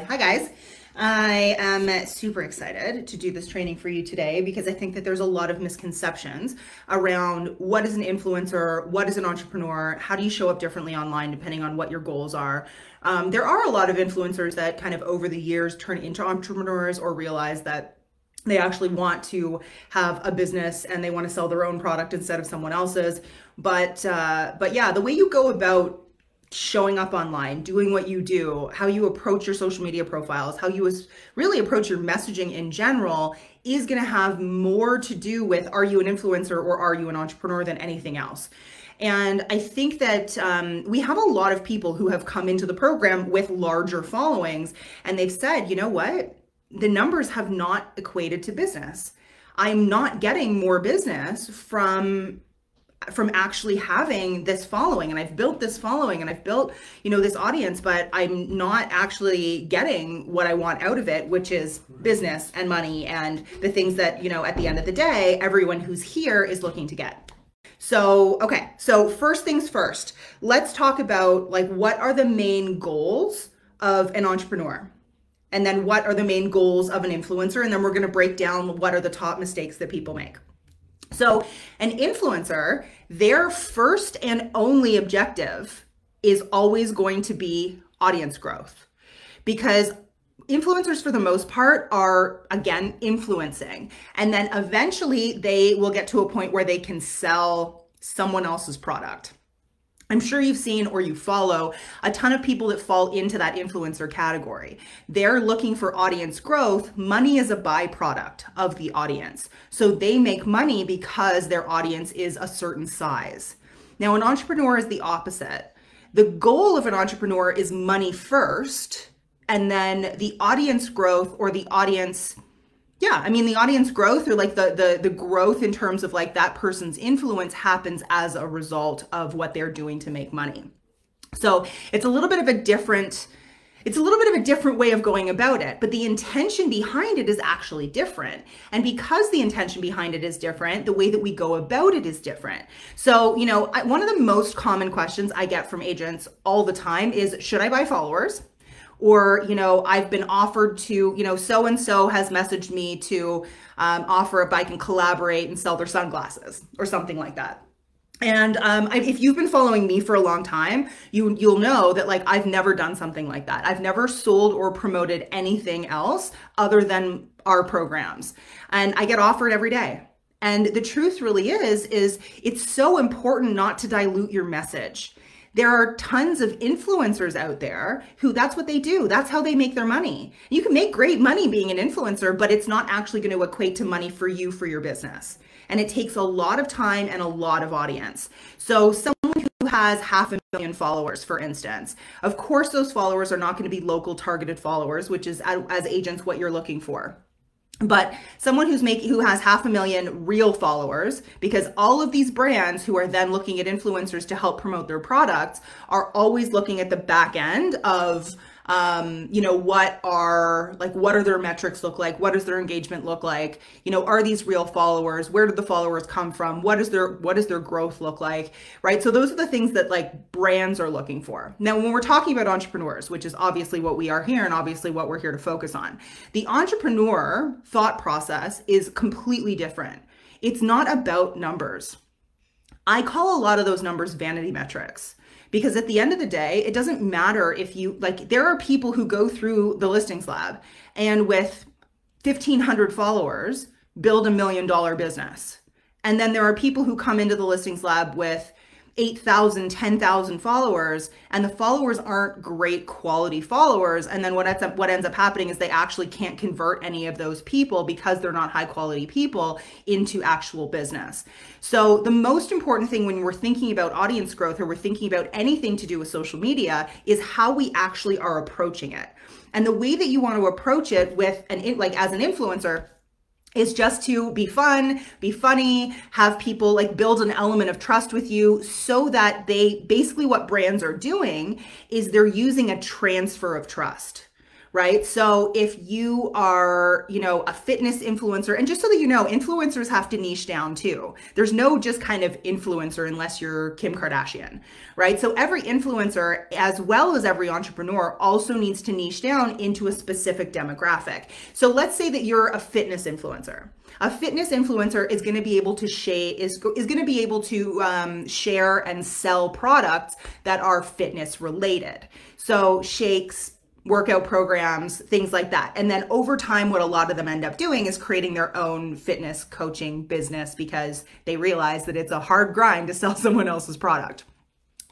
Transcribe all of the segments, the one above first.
Hi guys, I am super excited to do this training for you today because I think that there's a lot of misconceptions around what is an influencer, what is an entrepreneur, how do you show up differently online depending on what your goals are. There are a lot of influencers that kind of over the years turn into entrepreneurs or realize that they actually want to have a business and they want to sell their own product instead of someone else's. But yeah, the way you go about showing up online, doing what you do, how you approach your social media profiles, how you really approach your messaging in general is going to have more to do with are you an influencer or are you an entrepreneur than anything else. And I think that we have a lot of people who have come into the program with larger followings and they've said, you know what? The numbers have not equated to business. I'm not getting more business from actually having this following, and I've built this following and I've built, this audience, but I'm not actually getting what I want out of it, which is business and money and the things that, at the end of the day, everyone who's here is looking to get. So, okay. So first things first, let's talk about what are the main goals of an entrepreneur? And then what are the main goals of an influencer? And then we're going to break down what are the top mistakes that people make. So an influencer, their first and only objective is always going to be audience growth, because influencers for the most part are, again, influencing. And then eventually they will get to a point where they can sell someone else's product. I'm sure you've seen or you follow a ton of people that fall into that influencer category. They're looking for audience growth. Money is a byproduct of the audience. So they make money because their audience is a certain size. Now, an entrepreneur is the opposite. The goal of an entrepreneur is money first, and then the audience growth or the audience the audience growth or the growth in terms of that person's influence happens as a result of what they're doing to make money. So it's a little bit of a different way of going about it, but the intention behind it is actually different. And because the intention behind it is different, the way that we go about it is different. So, one of the most common questions I get from agents all the time is, should I buy followers? Or, I've been offered to, so-and-so has messaged me to offer if I can collaborate and sell their sunglasses or something like that. And if you've been following me for a long time, you'll know that I've never done something like that. I've never sold or promoted anything else other than our programs. And I get offered every day. And the truth really is it's so important not to dilute your message. There are tons of influencers out there who that's what they do. That's how they make their money. You can make great money being an influencer, but it's not actually going to equate to money for you for your business. And it takes a lot of time and a lot of audience. So someone who has 500,000 followers, for instance, of course, those followers are not going to be local targeted followers, which is as agents what you're looking for. But someone who has 500,000 real followers, because all of these brands who are then looking at influencers to help promote their products are always looking at the back end of, what are their metrics look like? What does their engagement look like? Are these real followers? Where did the followers come from? What does their growth look like? Right? So those are the things that brands are looking for. Now, when we're talking about entrepreneurs, which is obviously what we are here and obviously what we're here to focus on, the entrepreneur thought process is completely different. It's not about numbers. I call a lot of those numbers vanity metrics. Because at the end of the day, it doesn't matter if there are people who go through the listings lab and with 1,500 followers build $1 million business. And then there are people who come into the listings lab with 8,000, 10,000 followers, and the followers aren't great quality followers. And then what ends up happening is they actually can't convert any of those people because they're not high quality people into actual business. So the most important thing when we're thinking about audience growth or we're thinking about anything to do with social media is how we actually are approaching it. And the way that you want to approach it with as an influencer is just to be fun, be funny, have people build an element of trust with you so that basically what brands are doing is they're using a transfer of trust, right? So if you are, a fitness influencer, and just so that you know, influencers have to niche down too. There's no just kind of influencer unless you're Kim Kardashian, right? So every influencer, as well as every entrepreneur, also needs to niche down into a specific demographic. So let's say that you're a fitness influencer. A fitness influencer is going to be able to share and sell products that are fitness related. So shakes, workout programs, things like that. And then over time, what a lot of them end up doing is creating their own fitness coaching business because they realize that it's a hard grind to sell someone else's product.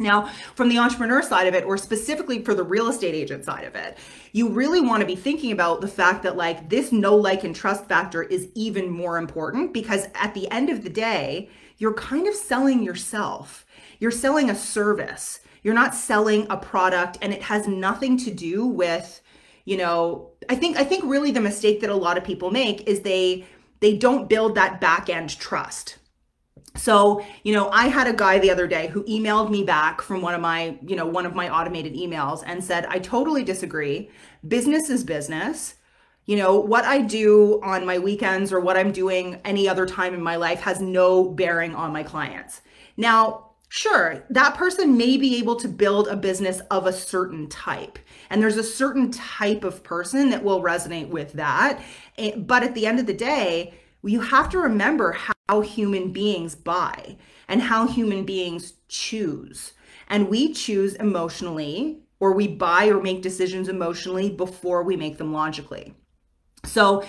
Now, from the entrepreneur side of it, or specifically for the real estate agent side of it, you really want to be thinking about the fact that like this know, like, and trust factor is even more important, because at the end of the day, you're kind of selling yourself. You're selling a service. You're not selling a product, and it has nothing to do with, I think really the mistake that a lot of people make is they don't build that back end trust. So, I had a guy the other day who emailed me back from one of my automated emails and said, I totally disagree. Business is business. What I do on my weekends or what I'm doing any other time in my life has no bearing on my clients. Now, sure, that person may be able to build a business of a certain type, and there's a certain type of person that will resonate with that. But at the end of the day, you have to remember how human beings buy and how human beings choose. And we choose emotionally, or we buy or make decisions emotionally before we make them logically. So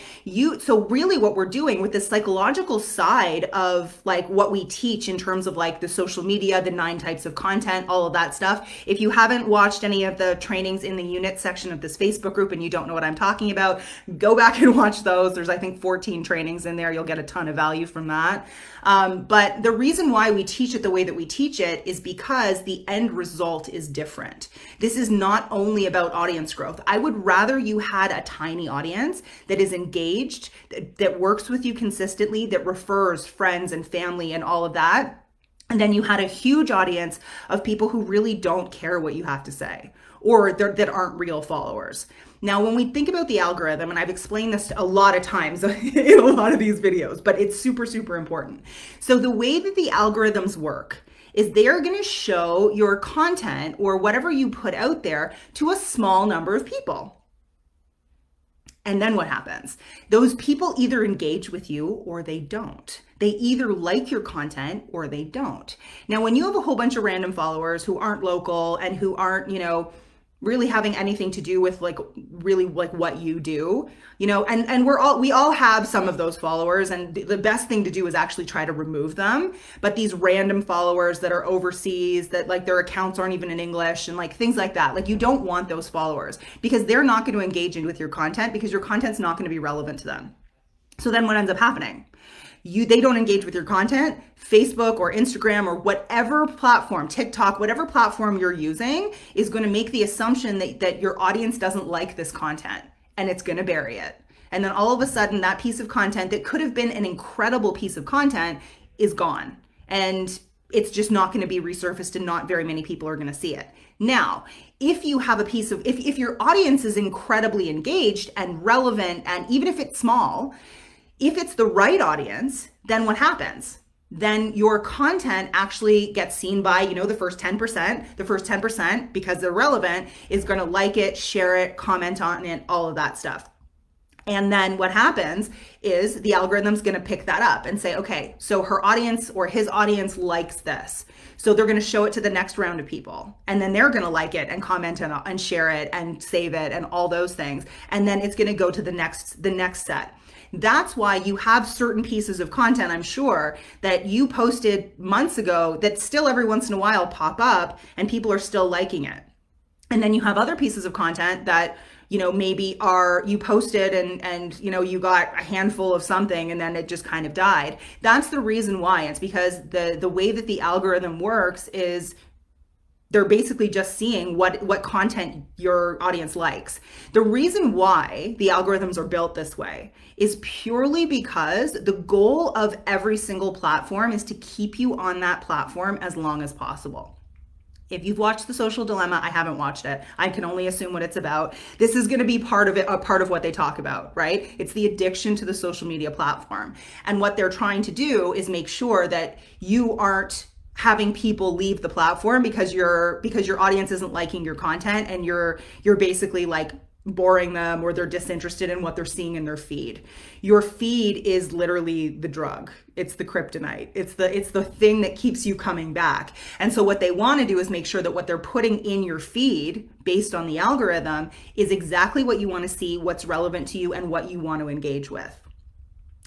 really what we're doing with the psychological side of like what we teach in terms of like the social media, the 9 types of content, all of that stuff. If you haven't watched any of the trainings in the unit section of this Facebook group and you don't know what I'm talking about, go back and watch those. There's, I think, 14 trainings in there. You'll get a ton of value from that. But the reason why we teach it the way that we teach it is because the end result is different. This is not only about audience growth. I would rather you had a tiny audience that is engaged, that works with you consistently, that refers friends and family and all of that. And then you had a huge audience of people who really don't care what you have to say, or that aren't real followers. Now, when we think about the algorithm, and I've explained this a lot of times in a lot of these videos, but it's super, super important. So the way that the algorithms work is they're going to show your content or whatever you put out there to a small number of people. And then what happens? Those people either engage with you or they don't. They either like your content or they don't. Now, when you have a whole bunch of random followers who aren't local and who aren't, really having anything to do with really what you do, and we all have some of those followers, and the best thing to do is actually try to remove them. But these random followers that are overseas, that like their accounts aren't even in English and like things like that, like you don't want those followers because they're not going to engage with your content because your content's not going to be relevant to them. So then what ends up happening? They don't engage with your content. Facebook or Instagram or whatever platform, TikTok, whatever platform you're using is going to make the assumption that your audience doesn't like this content, and it's going to bury it. And then all of a sudden that piece of content that could have been an incredible piece of content is gone. And it's just not going to be resurfaced, and not very many people are going to see it. Now, if you have if your audience is incredibly engaged and relevant, and even if it's small, if it's the right audience, then what happens? Then your content actually gets seen by, the first 10%. The first 10%, because they're relevant, is going to like it, share it, comment on it, all of that stuff. And then what happens is the algorithm's going to pick that up and say, okay, so her audience or his audience likes this. So they're going to show it to the next round of people. And then they're going to like it and comment and share it and save it and all those things. And then it's going to go to the next set. That's why you have certain pieces of content, I'm sure, that you posted months ago that still every once in a while pop up and people are still liking it. And then you have other pieces of content that, maybe you posted and you got a handful of something and then it just kind of died. That's the reason why. It's because the way that the algorithm works is they're basically just seeing what content your audience likes. The reason why the algorithms are built this way is purely because the goal of every single platform is to keep you on that platform as long as possible. If you've watched The Social Dilemma, I haven't watched it. I can only assume what it's about. This is going to be part of it, a part of what they talk about, right? It's the addiction to the social media platform. And what they're trying to do is make sure that you aren't having people leave the platform because your audience isn't liking your content, and you're basically like boring them, or they're disinterested in what they're seeing in their feed. Your feed is literally the drug. It's the kryptonite. It's the thing that keeps you coming back. And so what they want to do is make sure that what they're putting in your feed based on the algorithm is exactly what you want to see, what's relevant to you, and what you want to engage with.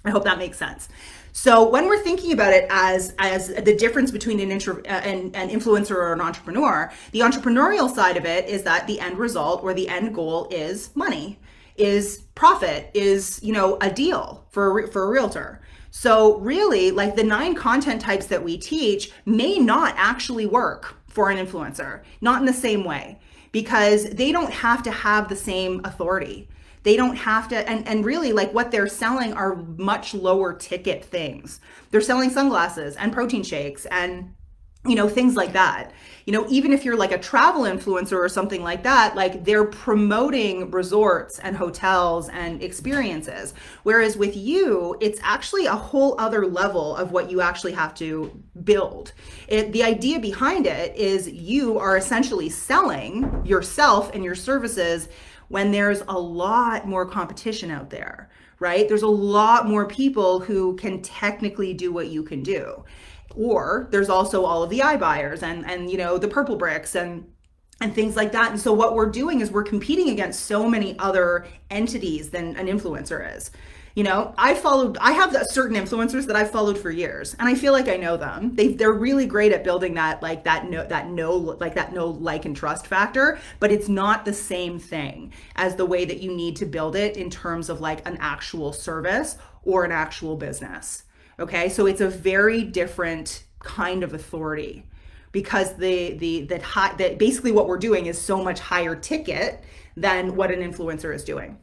I hope that makes sense. So when we're thinking about it as the difference between an influencer or an entrepreneur, the entrepreneurial side of it is that the end result or the end goal is money, is profit, is, you know, a deal for a realtor. So really, like, the 9 content types that we teach may not actually work for an influencer, not in the same way, because they don't have to have the same authority. They don't have to, and really, like, what they're selling are much lower ticket things. They're selling sunglasses and protein shakes and, you know, things like that. You know, even if you're like a travel influencer or something like that, like, they're promoting resorts and hotels and experiences. Whereas with you, it's actually a whole other level of what you actually have to build. The idea behind it is you are essentially selling yourself and your services when there's a lot more competition out there, right? There's a lot more people who can technically do what you can do. Or there's also all of the iBuyers and you know, the purple bricks and things like that. And so what we're doing is we're competing against so many other entities than an influencer is. You know, I have certain influencers that I've followed for years, and I feel like I know them. They're really great at building that like and trust factor, but it's not the same thing as the way that you need to build it in terms of like an actual service or an actual business. Okay, so it's a very different kind of authority, because that basically what we're doing is so much higher ticket than what an influencer is doing.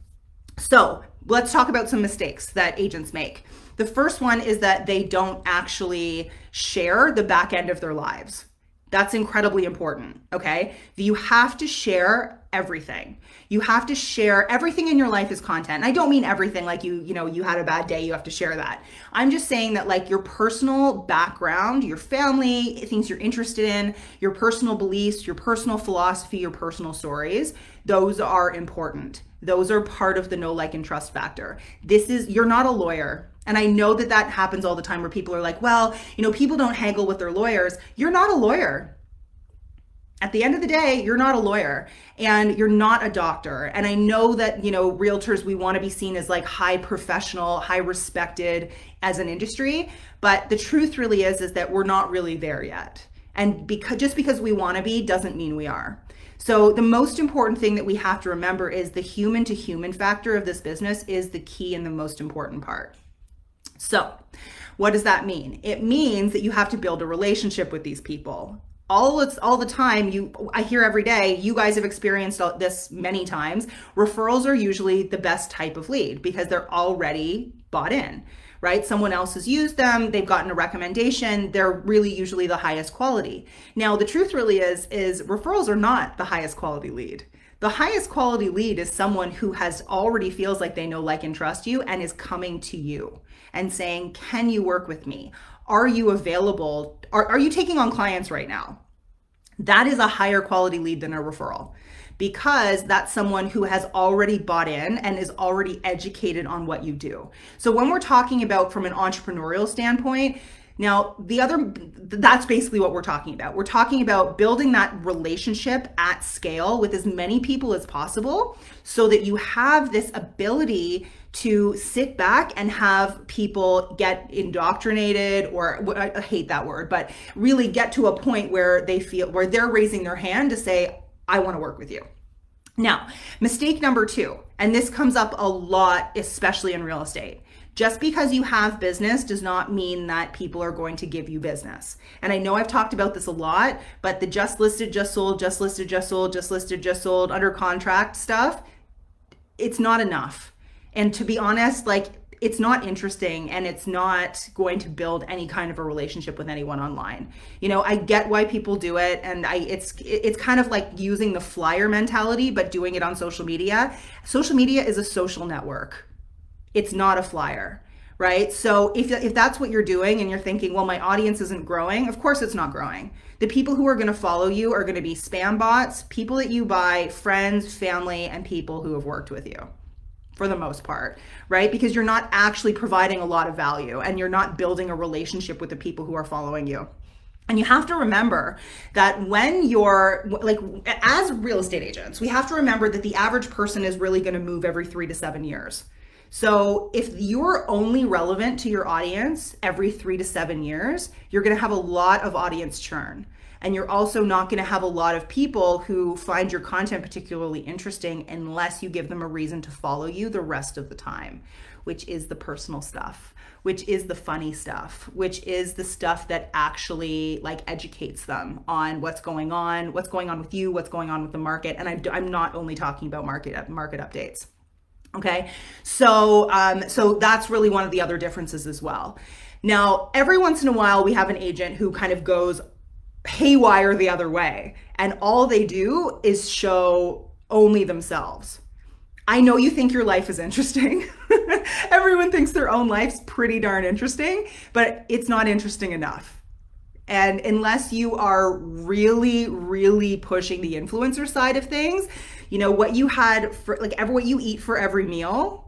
So let's talk about some mistakes that agents make. The first one is that they don't actually share the back end of their lives. That's incredibly important, okay? You have to share everything. You have to share everything in your life as content. And I don't mean everything like you had a bad day, you have to share that. I'm just saying that, like, your personal background, your family, things you're interested in, your personal beliefs, your personal philosophy, your personal stories, those are important. Those are part of the know, like, and trust factor. You're not a lawyer. And I know that happens all the time where people are like, well, you know, people don't haggle with their lawyers. You're not a lawyer. At the end of the day, you're not a lawyer, and you're not a doctor. And I know that, you know, realtors, we want to be seen as like high professional, high respected as an industry. But the truth really is that we're not really there yet. And just because we want to be doesn't mean we are. So the most important thing that we have to remember is the human to human factor of this business is the key and the most important part. So what does that mean? It means that you have to build a relationship with these people. All the time, I hear every day, you guys have experienced this many times, referrals are usually the best type of lead because they're already bought in, right? Someone else has used them, they've gotten a recommendation, they're really usually the highest quality. Now, the truth really is referrals are not the highest quality lead. The highest quality lead is someone who already feels like they know, like, and trust you and is coming to you and saying, can you work with me? Are you available? Are you taking on clients right now? That is a higher quality lead than a referral, because that's someone who has already bought in and is already educated on what you do. So when we're talking about from an entrepreneurial standpoint, now that's basically what we're talking about. We're talking about building that relationship at scale with as many people as possible so that you have this ability to sit back and have people get indoctrinated, or I hate that word, but really get to a point where they're raising their hand to say, I want to work with you. Now, mistake number 2, and this comes up a lot, especially in real estate. Just because you have business does not mean that people are going to give you business. And I know I've talked about this a lot, but the just listed, just sold, just listed, just sold, just listed, just sold, under contract stuff, it's not enough. And to be honest, like, it's not interesting, and it's not going to build any kind of a relationship with anyone online. You know, I get why people do it, and it's kind of like using the flyer mentality, but doing it on social media. Social media is a social network. It's not a flyer, right? So if that's what you're doing and you're thinking, well, my audience isn't growing, of course it's not growing. The people who are going to follow you are going to be spam bots, people that you buy, friends, family, and people who have worked with you, for the most part, right? Because you're not actually providing a lot of value, and you're not building a relationship with the people who are following you. And you have to remember that when you're like, as real estate agents, we have to remember that the average person is really going to move every 3 to 7 years. So if you're only relevant to your audience every 3 to 7 years, you're going to have a lot of audience churn. And you're also not going to have a lot of people who find your content particularly interesting unless you give them a reason to follow you the rest of the time, which is the personal stuff, which is the funny stuff, which is the stuff that actually like educates them on what's going on with you, what's going on with the market. And I'm not only talking about market updates. Okay. So that's really one of the other differences as well. Now, every once in a while, we have an agent who kind of goes haywire the other way, and all they do is show only themselves. I know you think your life is interesting. Everyone thinks their own life's pretty darn interesting, but it's not interesting enough. And unless you are really, really pushing the influencer side of things, you know, what you had for like what you eat for every meal,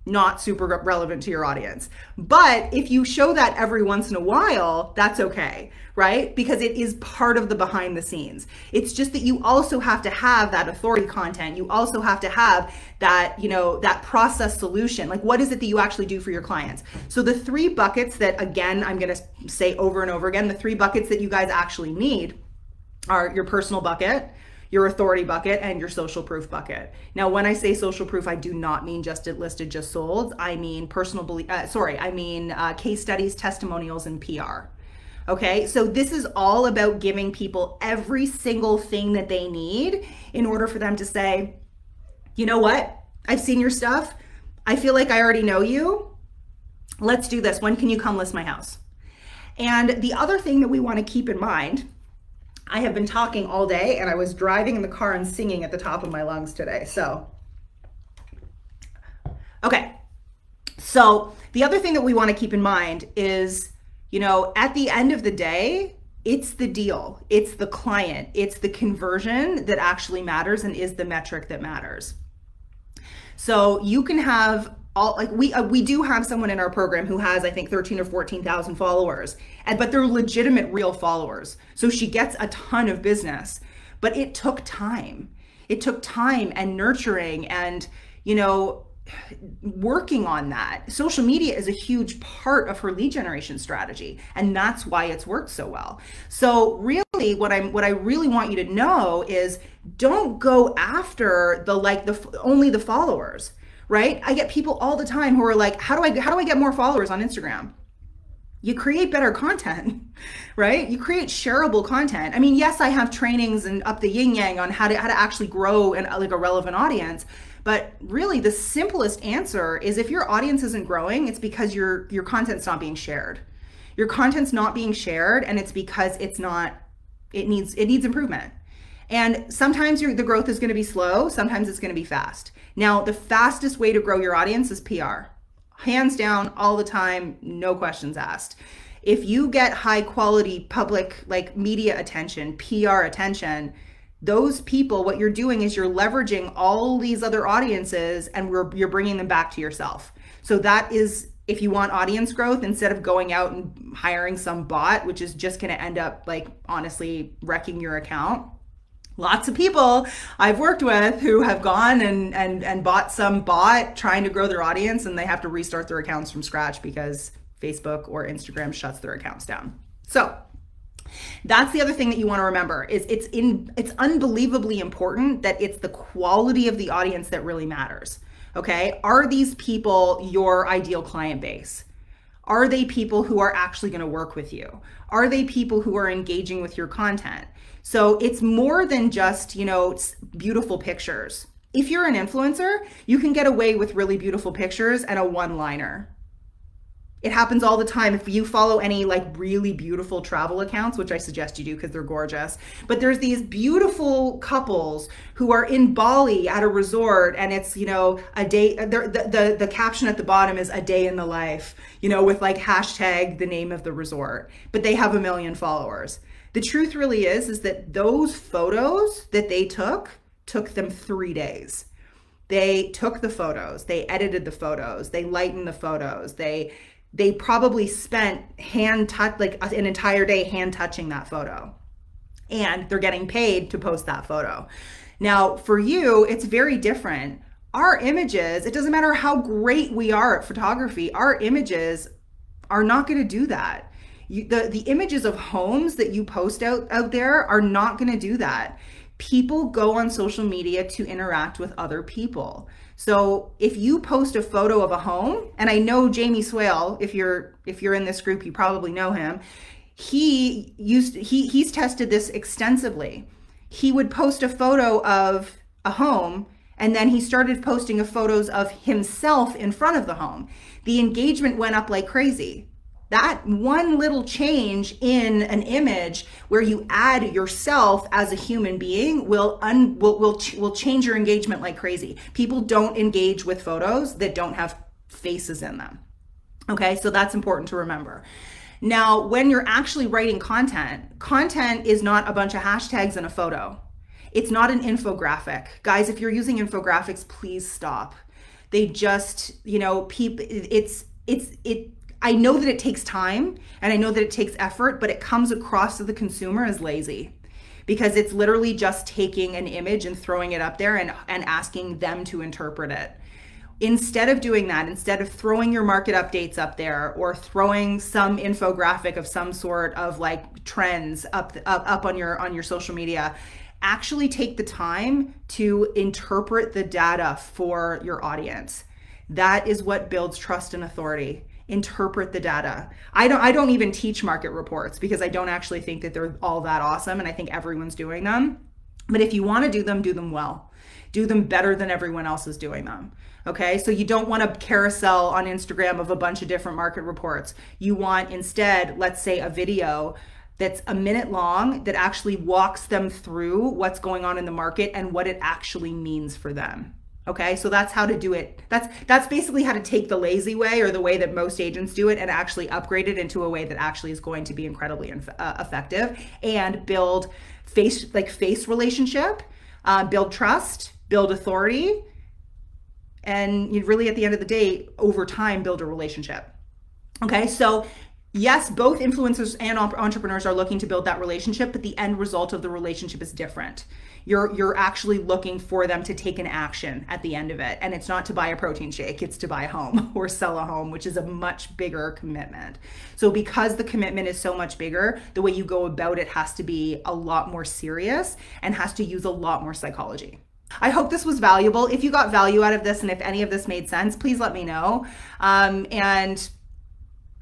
not super relevant to your audience. But if you show that every once in a while, that's okay, right? Because it is part of the behind the scenes. It's just that you also have to have that authority content. You also have to have that, you know, that process solution. Like, what is it that you actually do for your clients? So the 3 buckets that, again, I'm going to say over and over again, the 3 buckets that you guys actually need are your personal bucket, your authority bucket, and your social proof bucket. Now, when I say social proof, I do not mean just it listed, just sold. I mean case studies, testimonials, and PR. Okay, so this is all about giving people every single thing that they need in order for them to say, you know what? I've seen your stuff. I feel like I already know you. Let's do this. When can you come list my house? And the other thing that we want to keep in mind, I have been talking all day, and I was driving in the car and singing at the top of my lungs today. So, okay. So the other thing that we want to keep in mind is, you know, at the end of the day, it's the deal, it's the client, it's the conversion that actually matters and is the metric that matters. So you can have we do have someone in our program who has, I think, 13 or 14,000 followers, but they're legitimate, real followers. So she gets a ton of business, but it took time. It took time and nurturing and, you know, working on that. Social media is a huge part of her lead generation strategy, and that's why it's worked so well. So really what I really want you to know is, don't go after only the followers. Right? I get people all the time who are like, how do I get more followers on Instagram? You create better content, right? You create shareable content. I mean, yes, I have trainings and up the yin yang on how to actually grow like a relevant audience, but really the simplest answer is, if your audience isn't growing, it's because your content's not being shared. Your content's not being shared, and it's because it needs improvement. And sometimes the growth is going to be slow, sometimes it's going to be fast. Now, the fastest way to grow your audience is PR. Hands down, all the time, no questions asked. If you get high quality public, like media attention, PR attention, those people, what you're doing is you're leveraging all these other audiences, and you're bringing them back to yourself. So that is, if you want audience growth, instead of going out and hiring some bot, which is just going to end up like honestly wrecking your account. Lots of people I've worked with who have gone and bought some bot trying to grow their audience, and they have to restart their accounts from scratch because Facebook or Instagram shuts their accounts down. So that's the other thing that you want to remember is it's unbelievably important that it's the quality of the audience that really matters. Okay? Are these people your ideal client base? Are they people who are actually going to work with you? Are they people who are engaging with your content? So it's more than just, you know, beautiful pictures. If you're an influencer, you can get away with really beautiful pictures and a one-liner. It happens all the time. If you follow any like really beautiful travel accounts, which I suggest you do because they're gorgeous, but there's these beautiful couples who are in Bali at a resort, and it's, you know, a day, the caption at the bottom is a day in the life, you know, with like hashtag the name of the resort, but they have 1 million followers. The truth really is that those photos that they took them 3 days. They took the photos, they edited the photos, they lightened the photos, they probably spent like an entire day hand touching that photo, and they're getting paid to post that photo. Now for you, it's very different. Our images, it doesn't matter how great we are at photography, our images are not going to do that. The images of homes that you post out there are not going to do that. People go on social media to interact with other people. So if you post a photo of a home, and I know Jamie Swale, if you're in this group, you probably know him. He's tested this extensively. He would post a photo of a home, and then he started posting photos of himself in front of the home. The engagement went up like crazy. That one little change in an image where you add yourself as a human being will change your engagement like crazy. People don't engage with photos that don't have faces in them. Okay, so that's important to remember. Now, when you're actually writing content is not a bunch of hashtags and a photo. It's not an infographic. Guys, if you're using infographics, please stop. They just, you know, I know that it takes time and I know that it takes effort, but it comes across to the consumer as lazy, because it's literally just taking an image and throwing it up there and asking them to interpret it. Instead of doing that, instead of throwing your market updates up there or throwing some infographic of some sort of like trends up on your social media, actually take the time to interpret the data for your audience. That is what builds trust and authority. Interpret the data. I don't even teach market reports because I don't actually think that they're all that awesome, and I think everyone's doing them. But if you want to do them well. Do them better than everyone else is doing them. Okay, so you don't want a carousel on Instagram of a bunch of different market reports. You want instead, let's say, a video that's a minute long that actually walks them through what's going on in the market and what it actually means for them. Okay, so that's how to do it. That's basically how to take the lazy way, or the way that most agents do it, and actually upgrade it into a way that actually is going to be incredibly effective and build face relationship, build trust, build authority, and you really, at the end of the day, over time, build a relationship. Okay, so yes, both influencers and entrepreneurs are looking to build that relationship, but the end result of the relationship is different. You're actually looking for them to take an action at the end of it. And it's not to buy a protein shake, it's to buy a home or sell a home, which is a much bigger commitment. So because the commitment is so much bigger, the way you go about it has to be a lot more serious and has to use a lot more psychology. I hope this was valuable. If you got value out of this and if any of this made sense, please let me know. And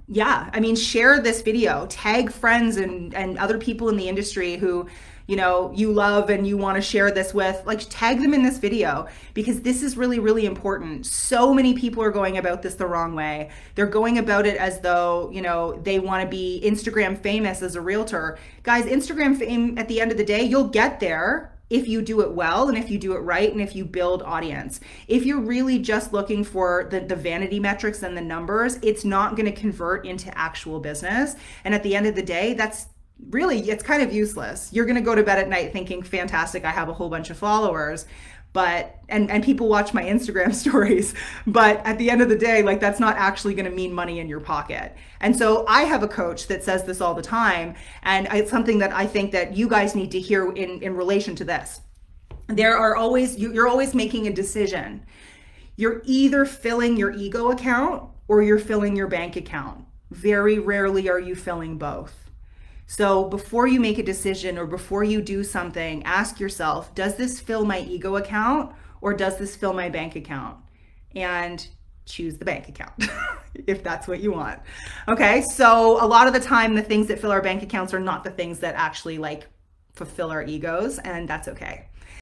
yeah, I mean, share this video, tag friends and other people in the industry who, you know, you love and you want to share this with. Like, tag them in this video, because this is really, really important. So many people are going about this the wrong way. They're going about it as though, you know, they want to be Instagram famous as a realtor. Guys, Instagram fame, at the end of the day, you'll get there if you do it well and if you do it right and if you build audience. If you're really just looking for the vanity metrics and the numbers, it's not going to convert into actual business. And at the end of the day, that's really, it's kind of useless. You're going to go to bed at night thinking, fantastic, I have a whole bunch of followers, but and people watch my Instagram stories, but at the end of the day, like, that's not actually going to mean money in your pocket. And so I have a coach that says this all the time, and it's something that I think that you guys need to hear in relation to this. You're always making a decision. You're either filling your ego account or you're filling your bank account. Very rarely are you filling both. So before you make a decision or before you do something, ask yourself, does this fill my ego account or does this fill my bank account? And choose the bank account if that's what you want. Okay, so a lot of the time, the things that fill our bank accounts are not the things that actually like fulfill our egos, and that's okay.